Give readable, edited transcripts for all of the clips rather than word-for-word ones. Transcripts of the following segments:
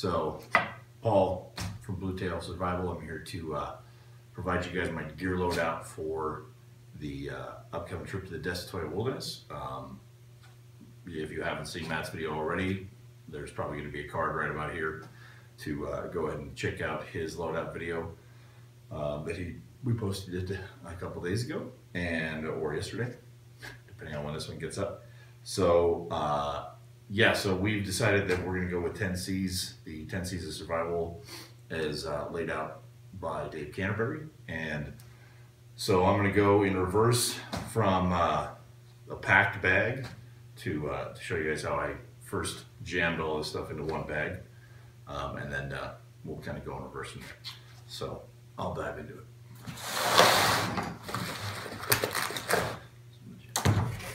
So, Paul from Blue Tail Survival, I'm here to provide you guys my gear loadout for the upcoming trip to the Desatoya Wilderness. If you haven't seen Matt's video already, there's probably going to be a card right about here to go ahead and check out his loadout video that we posted it a couple days ago or yesterday, depending on when this one gets up. So yeah, so we've decided that we're going to go with 10 C's. The 10 C's of Survival is laid out by Dave Canterbury, and so I'm going to go in reverse from a packed bag to show you guys how I first jammed all this stuff into one bag, and then we'll kind of go in reverse from there. So I'll dive into it.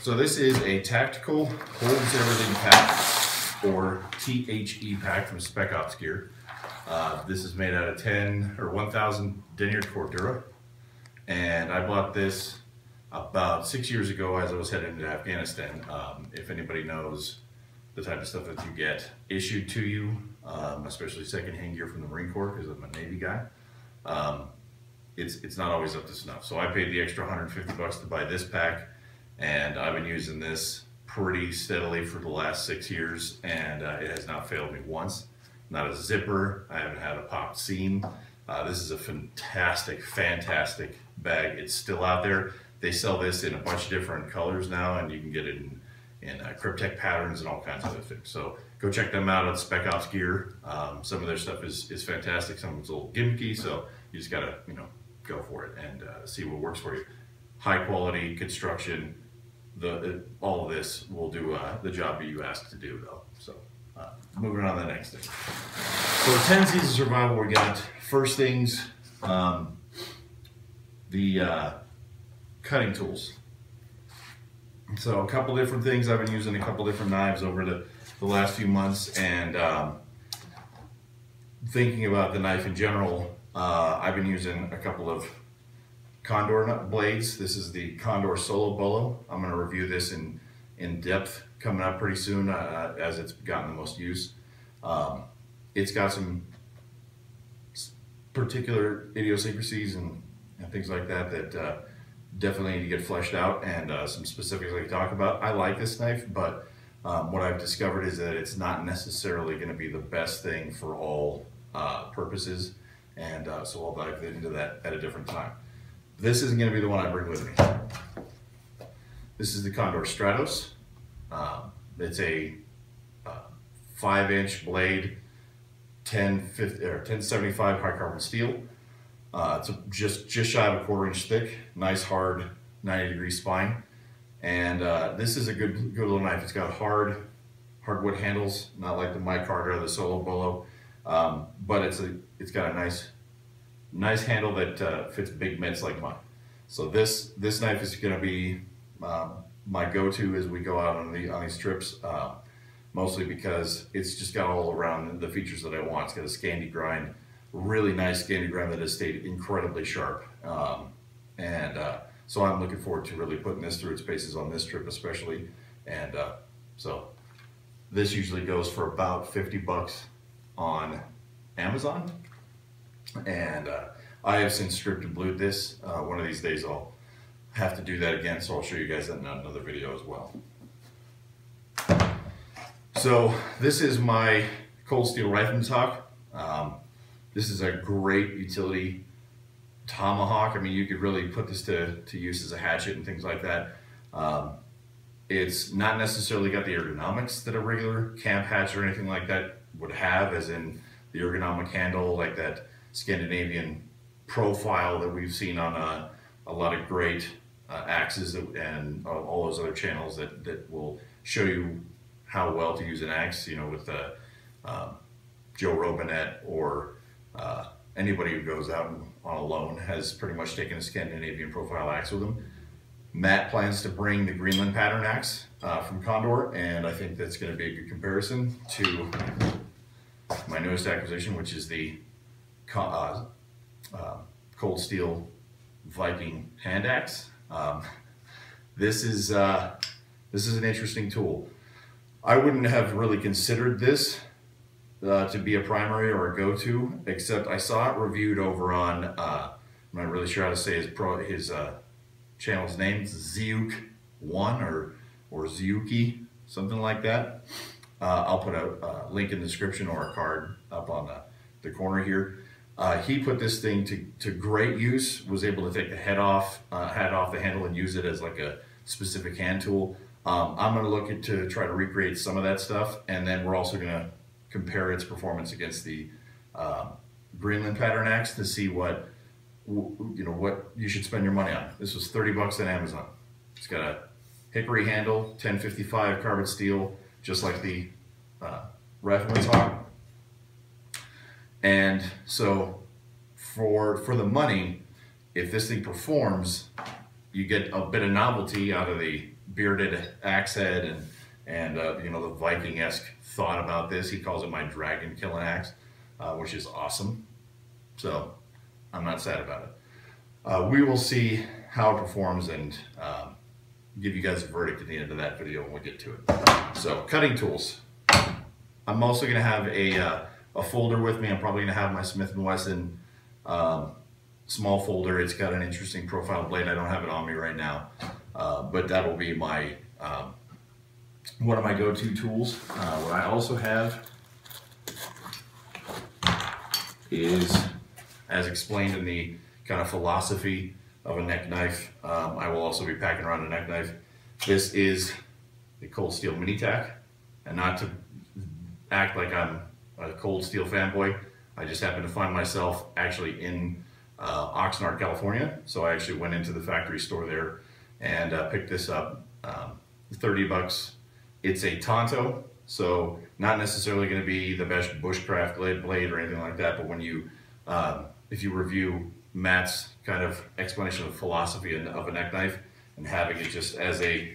So this is a tactical holds everything pack, or T.H.E pack from Spec Ops Gear. This is made out of 1,000 denier cordura, and I bought this about 6 years ago as I was heading to Afghanistan. If anybody knows the type of stuff that you get issued to you, especially secondhand gear from the Marine Corps, because I'm a Navy guy, it's not always up to snuff. So I paid the extra 150 bucks to buy this pack, and I've been using this pretty steadily for the last 6 years, and it has not failed me once. Not a zipper, I haven't had a popped seam. This is a fantastic bag. It's still out there. They sell this in a bunch of different colors now, and you can get it in Cryptek patterns and all kinds of other things. So go check them out at Spec Ops Gear. Some of their stuff is fantastic. Some of it's a little gimmicky, so you just gotta go for it and see what works for you. High quality construction. All of this will do the job that you asked to do, though. So moving on to the next thing. So 10 C's of Survival, we got first things, the cutting tools. So a couple different things. I've been using a couple different knives over the last few months, and thinking about the knife in general, I've been using a couple of Condor blades. This is the Condor Solo Bolo. I'm going to review this in depth coming up pretty soon as it's gotten the most use. It's got some particular idiosyncrasies and things like that that definitely need to get fleshed out, and some specifics I can talk about. I like this knife, but what I've discovered is that it's not necessarily going to be the best thing for all purposes, and so I'll dive into that at a different time. This isn't going to be the one I bring with me. This is the Condor Stratos. It's a 5-inch blade, 1075 high carbon steel. It's just shy of a 1/4 inch thick, nice hard 90-degree spine, and this is a good little knife. It's got hardwood handles, not like the micarta or the Solo Bolo, but it's got a nice handle that fits big mitts like mine. So this knife is going to be my go-to as we go out on these trips, mostly because it's just got all around the features that I want. It's got a Scandi grind, really nice Scandi grind that has stayed incredibly sharp, so I'm looking forward to really putting this through its paces on this trip especially, and so this usually goes for about 50 bucks on Amazon, and I have since stripped and blued this. One of these days I'll have to do that again, so I'll show you guys that in another video as well. So this is my cold steel rifleman's hawk. This is a great utility tomahawk. I mean, you could really put this to use as a hatchet and things like that. It's not necessarily got the ergonomics that a regular camp hatchet or anything like that would have, as in the ergonomic handle, like that Scandinavian profile that we've seen on a lot of great axes and all those other channels that will show you how well to use an axe, with Joe Robinette or anybody who goes out on a loan has pretty much taken a Scandinavian profile axe with them. Matt plans to bring the Greenland pattern axe from Condor, and I think that's going to be a good comparison to my newest acquisition, which is the cold steel Viking hand axe. This is an interesting tool. I wouldn't have really considered this to be a primary or a go-to, except I saw it reviewed over on, I'm not really sure how to say his channel's name, Zeuk1 or Zeuki, something like that. I'll put a link in the description or a card up on the corner here. He put this thing to great use, was able to take the head off the handle and use it as like a specific hand tool. I'm going to look to try to recreate some of that stuff, and then we're also going to compare its performance against the Greenland pattern axe to see what you should spend your money on. This was 30 bucks on Amazon. It's got a hickory handle, 1055 carbon steel, just like the Rifleman's Hawk. And so for the money, if this thing performs, you get a bit of novelty out of the bearded axe head and the Viking-esque thought about this. He calls it my dragon killing axe, which is awesome. So I'm not sad about it. We will see how it performs and give you guys a verdict at the end of that video when we get to it. So cutting tools. I'm also going to have a folder with me. I'm probably going to have my Smith & Wesson small folder. It's got an interesting profile blade. I don't have it on me right now, but that'll be my one of my go-to tools. What I also have is, as explained in the kind of philosophy of a neck knife, I will also be packing around a neck knife. This is the Cold Steel Mini Tack, and not to act like I'm a Cold Steel fanboy, I just happened to find myself actually in Oxnard, California. So I actually went into the factory store there and picked this up. 30 bucks. It's a Tonto, so not necessarily going to be the best bushcraft blade or anything like that, but when you, if you review Matt's kind of explanation of philosophy of a neck knife and having it just as a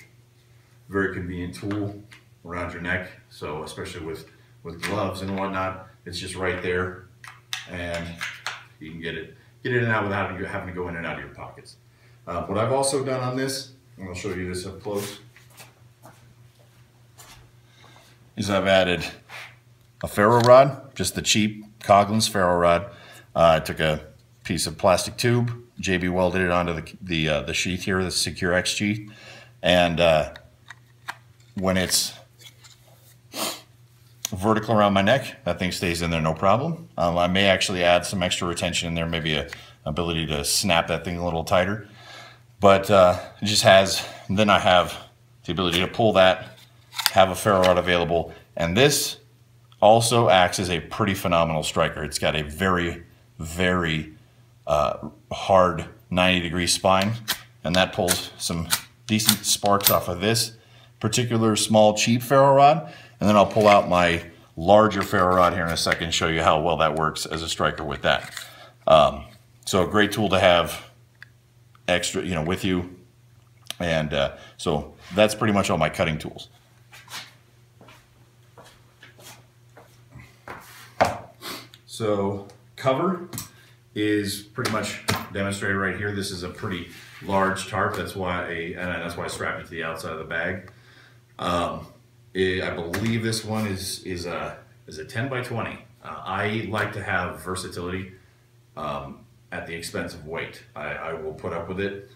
very convenient tool around your neck, so especially with gloves and whatnot, it's just right there, and you can get it in and out without having to go in and out of your pockets. What I've also done on this, and I'll show you this up close, is I've added a ferro rod, just the cheap Coghlan's ferro rod. I took a piece of plastic tube, JB welded it onto the sheath here, the Secure X sheath, and when it's vertical around my neck, that thing stays in there no problem. I may actually add some extra retention in there, maybe a ability to snap that thing a little tighter, but it just has, then I have the ability to pull that, have a ferro rod available, and this also acts as a pretty phenomenal striker. It's got a very, very hard 90-degree spine, and that pulls some decent sparks off of this particular small cheap ferro rod. And then I'll pull out my larger ferro rod here in a second and show you how well that works as a striker with that. So a great tool to have extra, with you. And so that's pretty much all my cutting tools. So cover is pretty much demonstrated right here. This is a pretty large tarp. That's why I strapped it to the outside of the bag. I believe this one is a 10 by 20. I like to have versatility at the expense of weight. I will put up with it.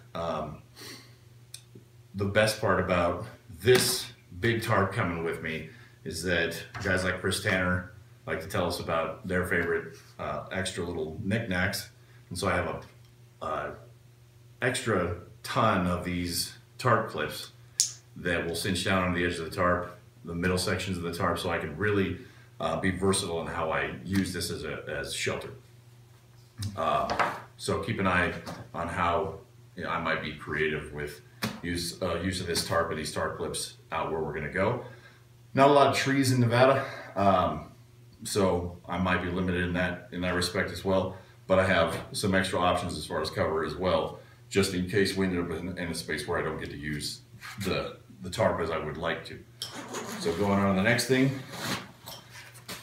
The best part about this big tarp coming with me is that guys like Chris Tanner like to tell us about their favorite extra little knickknacks, and so I have a extra ton of these tarp clips that will cinch down on the edge of the tarp, the middle sections of the tarp, so I can really be versatile in how I use this as shelter. So keep an eye on how I might be creative with use of this tarp or these tarp clips out where we're going to go. Not a lot of trees in Nevada, so I might be limited in that respect as well. But I have some extra options as far as cover as well, just in case we end up in a space where I don't get to use the tarp as I would like to. So going on to the next thing,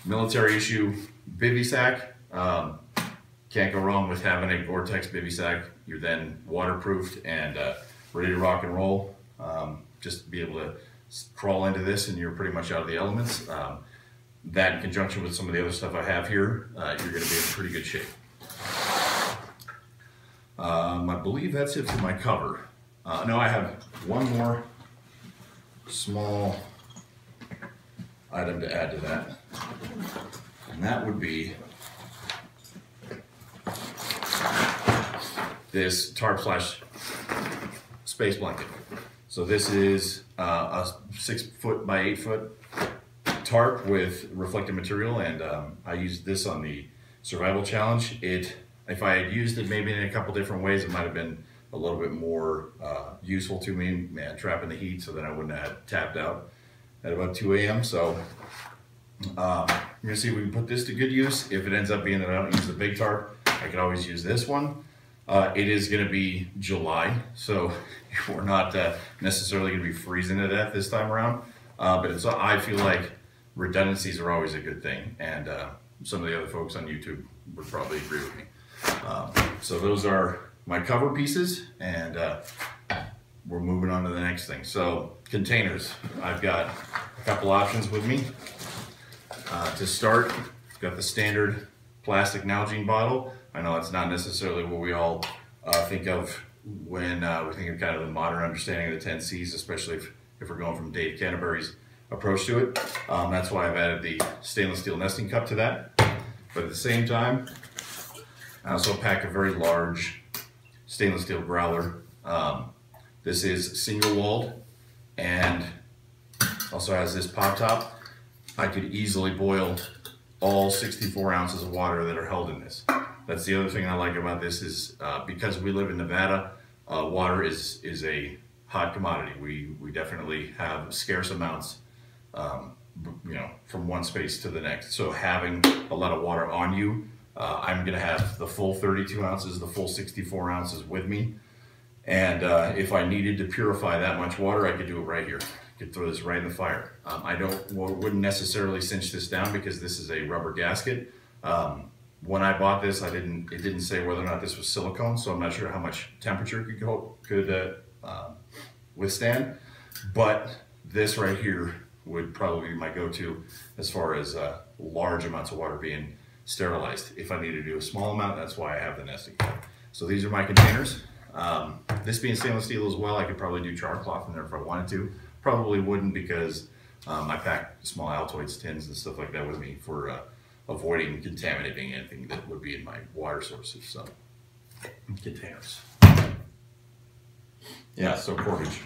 military issue bivy sack. Can't go wrong with having a Gore-Tex bivy sack. You're then waterproofed and ready to rock and roll. Just be able to crawl into this and you're pretty much out of the elements. that in conjunction with some of the other stuff I have here, you're going to be in pretty good shape. I believe that's it for my cover. No, I have one more small item to add to that, and that would be this tarp slash space blanket. So this is a 6 foot by 8 foot tarp with reflective material, and I used this on the survival challenge. If I had used it maybe in a couple different ways, it might have been a little bit more useful to me, trapping the heat so that I wouldn't have tapped out at about 2 a.m. So you're gonna see if we can put this to good use. If it ends up being that I don't use the big tarp, I could always use this one. It is gonna be July, so we're not necessarily gonna be freezing to death this time around. But I feel like redundancies are always a good thing, and some of the other folks on YouTube would probably agree with me. So those are my cover pieces, and we're moving on to the next thing. So containers, I've got a couple options with me. To start, I've got the standard plastic Nalgene bottle. I know it's not necessarily what we all think of when we think of kind of the modern understanding of the 10Cs, especially if we're going from Dave Canterbury's approach to it. That's why I've added the stainless steel nesting cup to that. But at the same time, I also pack a very large stainless steel growler. This is single walled and also has this pop top. I could easily boil all 64 ounces of water that are held in this. That's the other thing I like about this is because we live in Nevada, water is a hot commodity. We definitely have scarce amounts, from one space to the next. So having a lot of water on you, I'm gonna have the full 32 ounces, the full 64 ounces with me. And if I needed to purify that much water, I could do it right here. I could throw this right in the fire. I wouldn't necessarily cinch this down because this is a rubber gasket. When I bought this, it didn't say whether or not this was silicone, so I'm not sure how much temperature it could withstand. But this right here would probably be my go-to as far as large amounts of water being sterilized. If I need to do a small amount, that's why I have the nesting cup. So these are my containers. This being stainless steel as well, I could probably do char cloth in there if I wanted to. Probably wouldn't because I pack small Altoids tins and stuff like that with me for avoiding contaminating anything that would be in my water sources. So containers. Yeah, so cordage.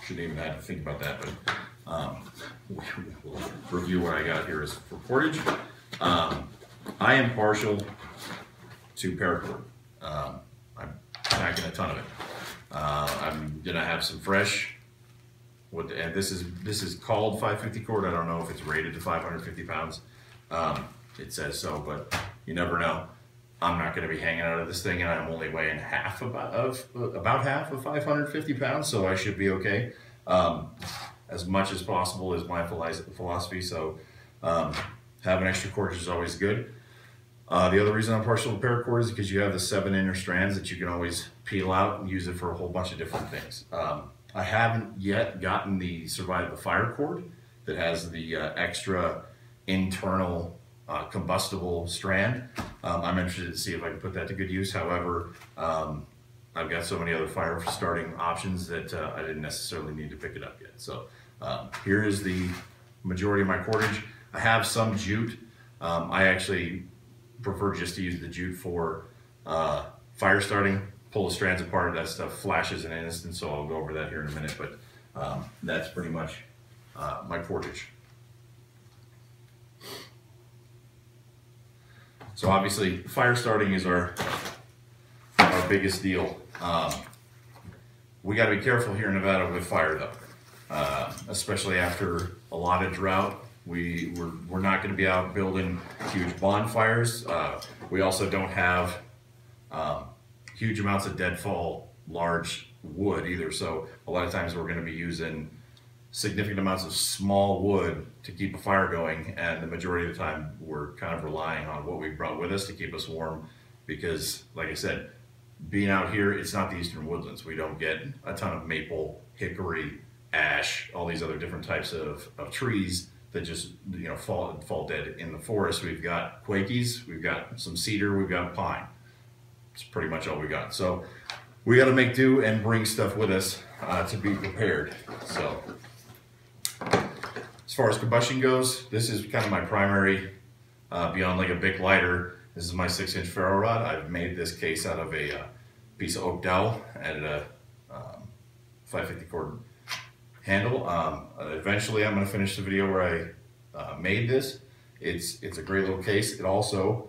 Shouldn't even have to think about that, but we'll review what I got here is for cordage. I am partial to paracord. I'm packing a ton of it. I'm gonna have some fresh. And this is called 550 cord. I don't know if it's rated to 550 pounds. It says so, but you never know. I'm not going to be hanging out of this thing, and I'm only weighing about half of 550 pounds, so I should be okay. As much as possible is my philosophy. So having extra cordage is always good. The other reason I'm partial to paracord is because you have the 7 inner strands that you can always peel out and use it for a whole bunch of different things. I haven't yet gotten the Survive the Fire cord that has the extra internal combustible strand. I'm interested to see if I can put that to good use. However, I've got so many other fire starting options that I didn't necessarily need to pick it up yet. So here is the majority of my cordage. I have some jute. I actually prefer just to use the jute for fire starting. Pull the strands apart, that stuff flashes in an instant, so I'll go over that here in a minute, but that's pretty much my cordage. So obviously, fire starting is our biggest deal. We got to be careful here in Nevada with fire though, especially after a lot of drought. We're not going to be out building huge bonfires. We also don't have huge amounts of deadfall large wood either, so a lot of times we're going to be using significant amounts of small wood to keep a fire going, and the majority of the time we're kind of relying on what we brought with us to keep us warm, because like I said, being out here, it's not the eastern woodlands. We don't get a ton of maple, hickory, ash, all these other different types of trees that just, you know, fall dead in the forest. We've got quakies, we've got some cedar, we've got pine. It's pretty much all we got. So we got to make do and bring stuff with us to be prepared. So as far as combustion goes, this is kind of my primary, beyond like a big lighter. This is my 6-inch ferro rod. I've made this case out of a piece of oak dowel, added a 550 cord handle. Eventually I'm going to finish the video where I made this. It's a great little case. It also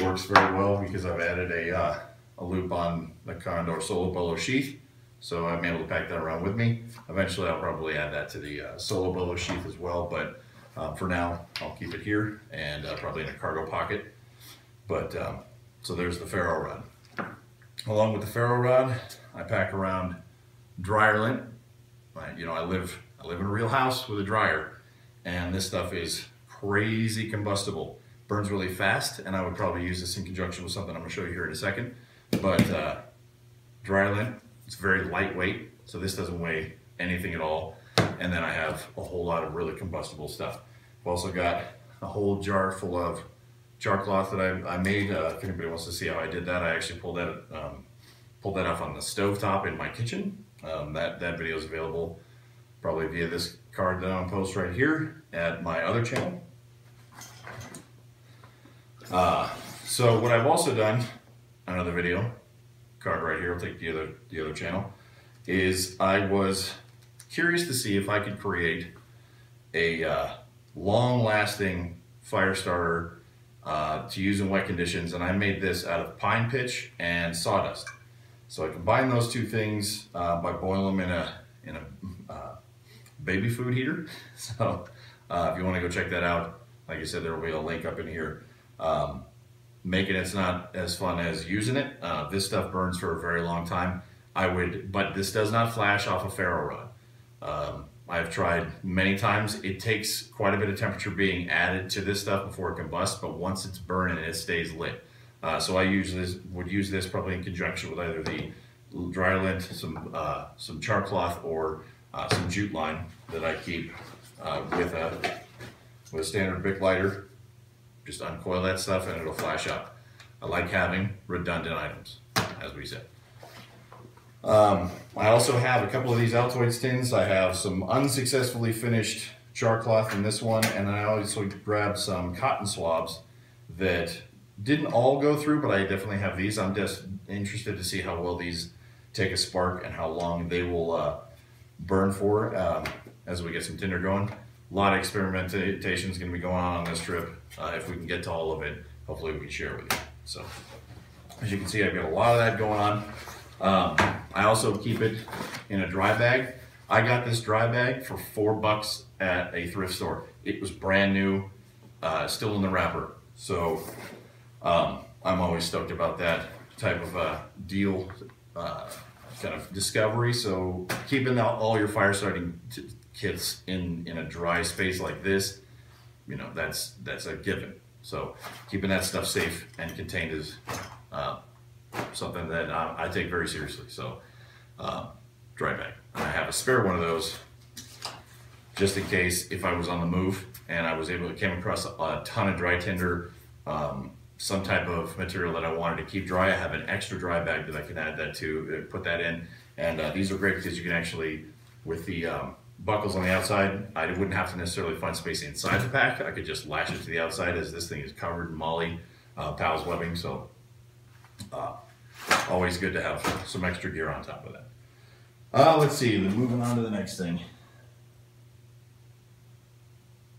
works very well because I've added a loop on the Condor Solo Bolo sheath. So I'm able to pack that around with me. Eventually I'll probably add that to the Solo Bolo sheath as well, but for now I'll keep it here and probably in a cargo pocket. But so there's the ferro rod. Along with the ferro rod, I pack around dryer lint. You know, I live in a real house with a dryer, and this stuff is crazy combustible. Burns really fast, and I would probably use this in conjunction with something I'm going to show you here in a second. But dryer lint, it's very lightweight, so this doesn't weigh anything at all. And then I have a whole lot of really combustible stuff. I've also got a whole jar full of char cloth that I made. If anybody wants to see how I did that, I actually pulled that off on the stovetop in my kitchen. That video is available probably via this card that I'm post right here at my other channel. So what I've also done, another video, card right here, I'll take the other channel, is I was curious to see if I could create a long-lasting fire starter to use in wet conditions, and I made this out of pine pitch and sawdust. So I combined those two things by boiling them in a baby food heater. So if you want to go check that out, like I said, there will be a link up in here. Making it's not as fun as using it. This stuff burns for a very long time. But this does not flash off a ferro rod. I've tried many times. It takes quite a bit of temperature being added to this stuff before it combusts, but once it's burning, it stays lit. So I would use this probably in conjunction with either the dryer lint, some char cloth, or some jute line that I keep with a standard Bic lighter. Just uncoil that stuff and it'll flash up. I like having redundant items, as we said. I also have a couple of these Altoids tins. I have some unsuccessfully finished char cloth in this one, and I also grabbed some cotton swabs that didn't all go through, but I definitely have these. I'm just interested to see how well these take a spark and how long they will burn for as we get some tinder going. A lot of experimentation is going to be going on this trip. If we can get to all of it, hopefully we can share with you. So, as you can see, I've got a lot of that going on. I also keep it in a dry bag. I got this dry bag for $4 at a thrift store. It was brand new, still in the wrapper. So I'm always stoked about that type of deal, kind of discovery. So keeping all your fire starting kits in a dry space like this, you know, that's a given. So keeping that stuff safe and contained is something that I take very seriously. So dry bag. And I have a spare one of those just in case if I was on the move and I was able to came across a ton of dry tinder, some type of material that I wanted to keep dry. I have an extra dry bag that I can add that to, put that in. And these are great because you can actually, with the buckles on the outside, I wouldn't have to necessarily find space inside the pack. I could just lash it to the outside, as this thing is covered in Molly Pals webbing. So always good to have some extra gear on top of that. Let's see, moving on to the next thing.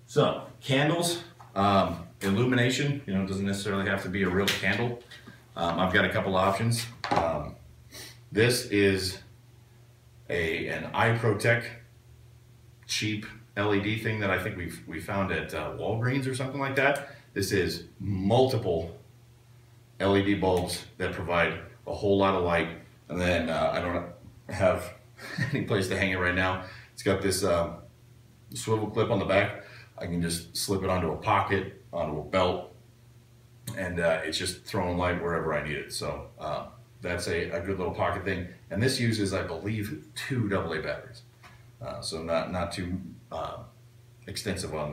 So candles, illumination, you know, it doesn't necessarily have to be a real candle. I've got a couple options. This is an iProtec cheap LED thing that I think we found at Walgreens or something like that. This is multiple LED bulbs that provide a whole lot of light, and then I don't have any place to hang it right now. It's got this swivel clip on the back. I can just slip it onto a pocket, onto a belt, and it's just throwing light wherever I need it. So that's a good little pocket thing. And this uses, I believe, 2 AA batteries. So not too extensive on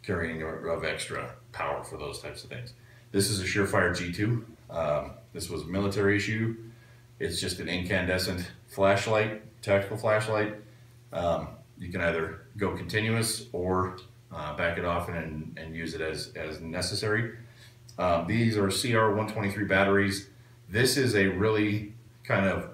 carrying of extra power for those types of things. This is a Surefire G2. This was a military issue. It's just an incandescent flashlight, tactical flashlight. You can either go continuous or back it off and use it as necessary. These are CR123 batteries. This is a really kind of,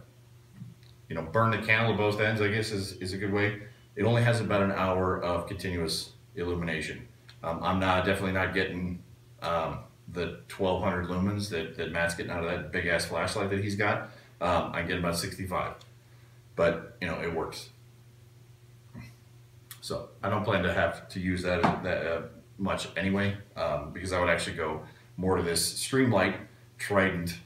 burn the candle at both ends, I guess is a good way. It only has about an hour of continuous illumination. I'm definitely not getting the 1200 lumens that Matt's getting out of that big ass flashlight that he's got. I get about 65, but it works. So I don't plan to have to use that much anyway, because I would actually go more to this Streamlight Trident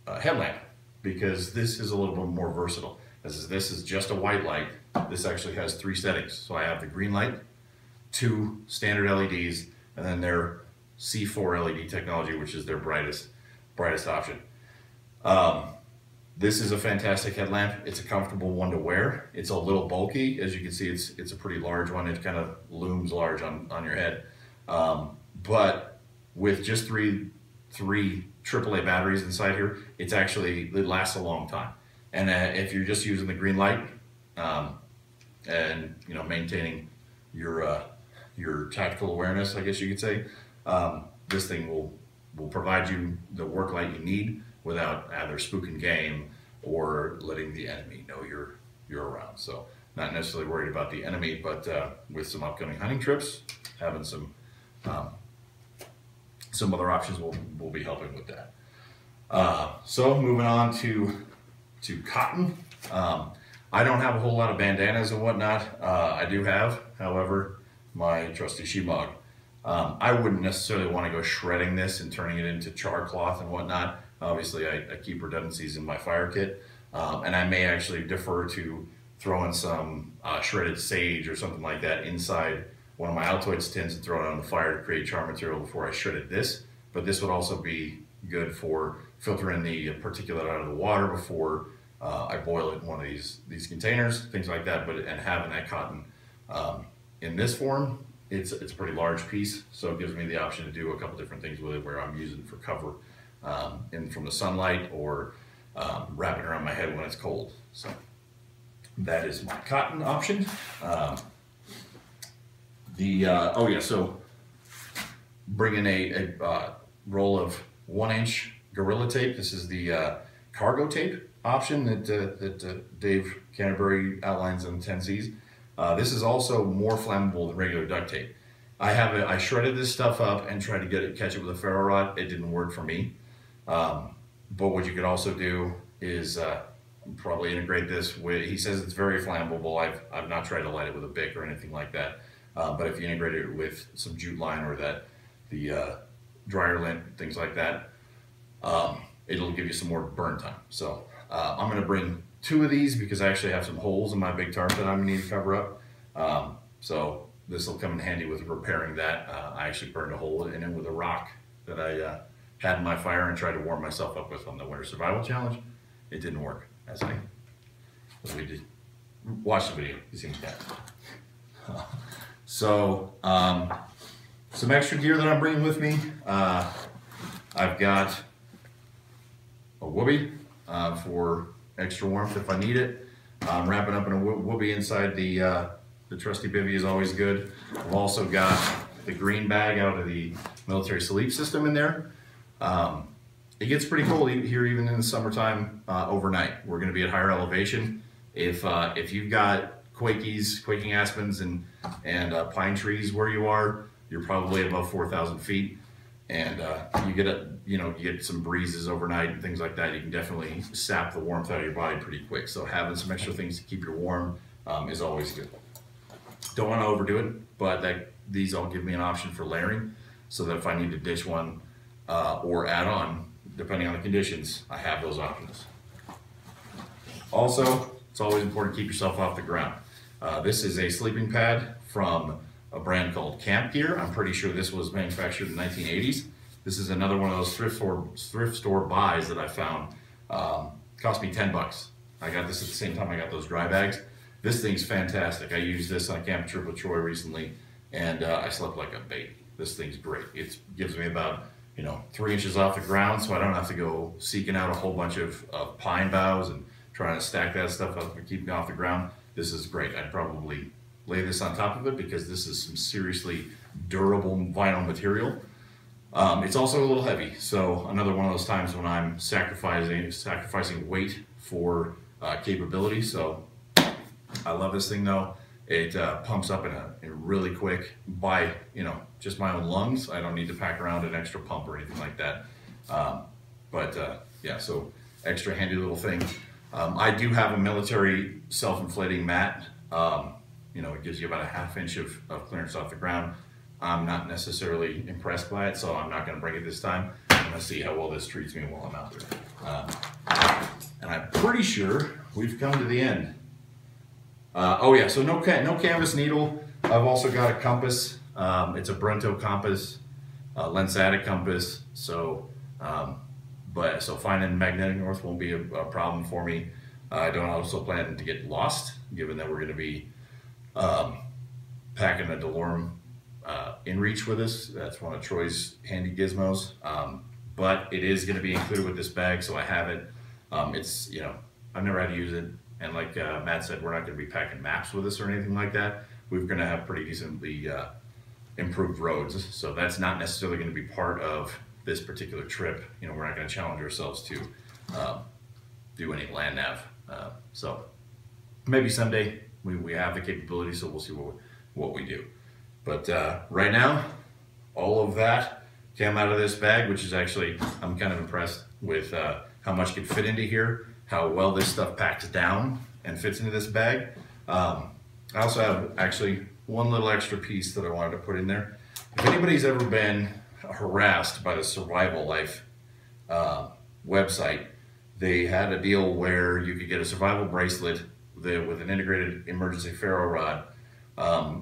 headlamp, because this is a little bit more versatile. This is just a white light. This actually has 3 settings. So I have the green light, 2 standard LEDs, and then their C4 LED technology, which is their brightest option. This is a fantastic headlamp. It's a comfortable one to wear. It's a little bulky. As you can see, it's a pretty large one. It kind of looms large on your head. But with just three AAA batteries inside here, it lasts a long time. And if you're just using the green light and maintaining your tactical awareness, I guess you could say, this thing will provide you the work light you need without either spooking game or letting the enemy know you're around. So not necessarily worried about the enemy, but with some upcoming hunting trips, having some other options will be helping with that. So moving on to cotton. I don't have a whole lot of bandanas and whatnot. I do have, however, my trusty shemagh. I wouldn't necessarily want to go shredding this and turning it into char cloth and whatnot. Obviously, I keep redundancies in my fire kit, and I may actually defer to throwing some shredded sage or something like that inside one of my Altoids tins and throw it on the fire to create char material before I shredded this. But this would also be good for filtering the particulate out of the water before I boil it in one of these containers, things like that. And having that cotton in this form, it's a pretty large piece, so it gives me the option to do a couple different things with it, where I'm using it for cover from the sunlight, or wrapping around my head when it's cold. So that is my cotton option. So bringing a roll of 1-inch Gorilla Tape. This is the cargo tape option that Dave Canterbury outlines in 10Cs. This is also more flammable than regular duct tape. I shredded this stuff up and tried to catch it with a ferro rod. It didn't work for me. But what you could also do is probably integrate this with, he says it's very flammable. I've not tried to light it with a Bic or anything like that. But if you integrate it with some jute line or the dryer lint, things like that, it'll give you some more burn time. So I'm going to bring 2 of these because I actually have some holes in my big tarp that I'm going to need to cover up. So this will come in handy with repairing that. I actually burned a hole in it with a rock that I had in my fire and tried to warm myself up with on the Winter Survival Challenge. It didn't work, as we did. Watch the video, you see that. So some extra gear that I'm bringing with me. I've got a whoopee for extra warmth if I need it. I'm wrapping up in a whoopee inside the trusty bivvy is always good. I've also got the green bag out of the military sleep system in there. It gets pretty cold here even in the summertime overnight. We're going to be at higher elevation. If you've got quaking aspens and pine trees where you are, you're probably above 4,000 feet, and you get some breezes overnight and things like that. You can definitely sap the warmth out of your body pretty quick. So having some extra things to keep you warm is always good. Don't want to overdo it, but these all give me an option for layering, so that if I need to ditch one or add on, depending on the conditions, I have those options. Also, it's always important to keep yourself off the ground. This is a sleeping pad from a brand called Camp Gear. I'm pretty sure this was manufactured in the 1980s. This is another one of those thrift store buys that I found. Cost me 10 bucks. I got this at the same time I got those dry bags. This thing's fantastic. I used this on a camp trip with Troy recently, and I slept like a baby. This thing's great. It gives me about 3 inches off the ground, so I don't have to go seeking out a whole bunch of pine boughs and trying to stack that stuff up and keep me off the ground. This is great. I'd probably lay this on top of it because this is some seriously durable vinyl material. It's also a little heavy, so another one of those times when I'm sacrificing weight for capability. So I love this thing though. It pumps up in really quick by just my own lungs. I don't need to pack around an extra pump or anything like that. Yeah, so extra handy little thing. I do have a military self-inflating mat. It gives you about a 1/2 inch of clearance off the ground. I'm not necessarily impressed by it, so I'm not going to bring it this time. I'm going to see how well this treats me while I'm out there. And I'm pretty sure we've come to the end. Oh yeah, so no canvas needle. I've also got a compass. It's a Brento compass, lensatic compass. So, so finding magnetic north won't be a problem for me. I don't also plan to get lost, given that we're going to be packing a DeLorme inReach with us. That's one of Troy's handy gizmos. But it is going to be included with this bag, so I have it. It's I've never had to use it. And like Matt said, we're not going to be packing maps with us or anything like that. We're going to have pretty decently improved roads. So that's not necessarily going to be part of this particular trip. We're not going to challenge ourselves to do any land nav. So maybe someday we have the capability, so we'll see what we do. But right now, all of that came out of this bag, which is actually, I'm kind of impressed with how much can fit into here, how well this stuff packs down and fits into this bag. I also have actually one little extra piece that I wanted to put in there. If anybody's ever been harassed by the Survival Life website, they had a deal where you could get a survival bracelet with an integrated emergency ferro rod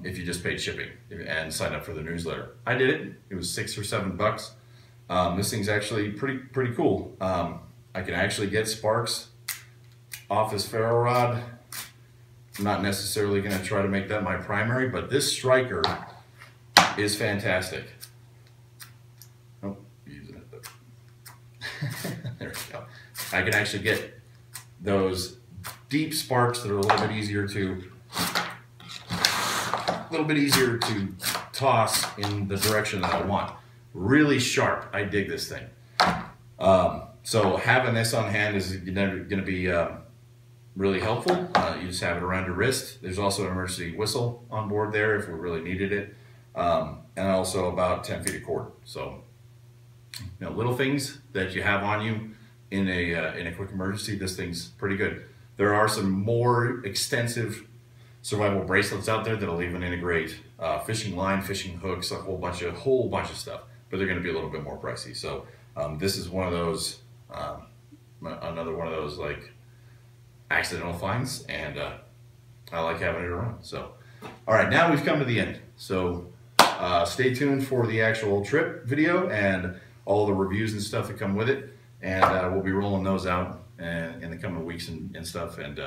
if you just paid shipping and signed up for the newsletter. I did it. It was $6 or $7. This thing's actually pretty cool. I can actually get sparks off this ferro rod. I'm not necessarily going to try to make that my primary, but this striker is fantastic. Oh, using it, but there we go. I can actually get those deep sparks that are a little bit easier to toss in the direction that I want. Really sharp. I dig this thing. So having this on hand is going to be really helpful. You just have it around your wrist. There's also an emergency whistle on board there if we really needed it, and also about 10 feet of cord. So, little things that you have on you in a quick emergency. This thing's pretty good. There are some more extensive survival bracelets out there that'll even integrate fishing line, fishing hooks, a whole bunch of stuff, but they're going to be a little bit more pricey. So this is one of those, another one of those like accidental finds, and I like having it around. So, all right, now we've come to the end. So stay tuned for the actual trip video and all the reviews and stuff that come with it, and we'll be rolling those out in the coming weeks and stuff. And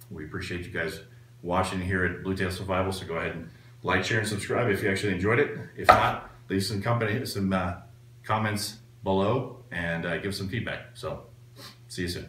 we appreciate you guys watching here at Bluetail Survival. So go ahead and like, share, and subscribe if you actually enjoyed it. If not, leave some comments below and give some feedback. So see you soon.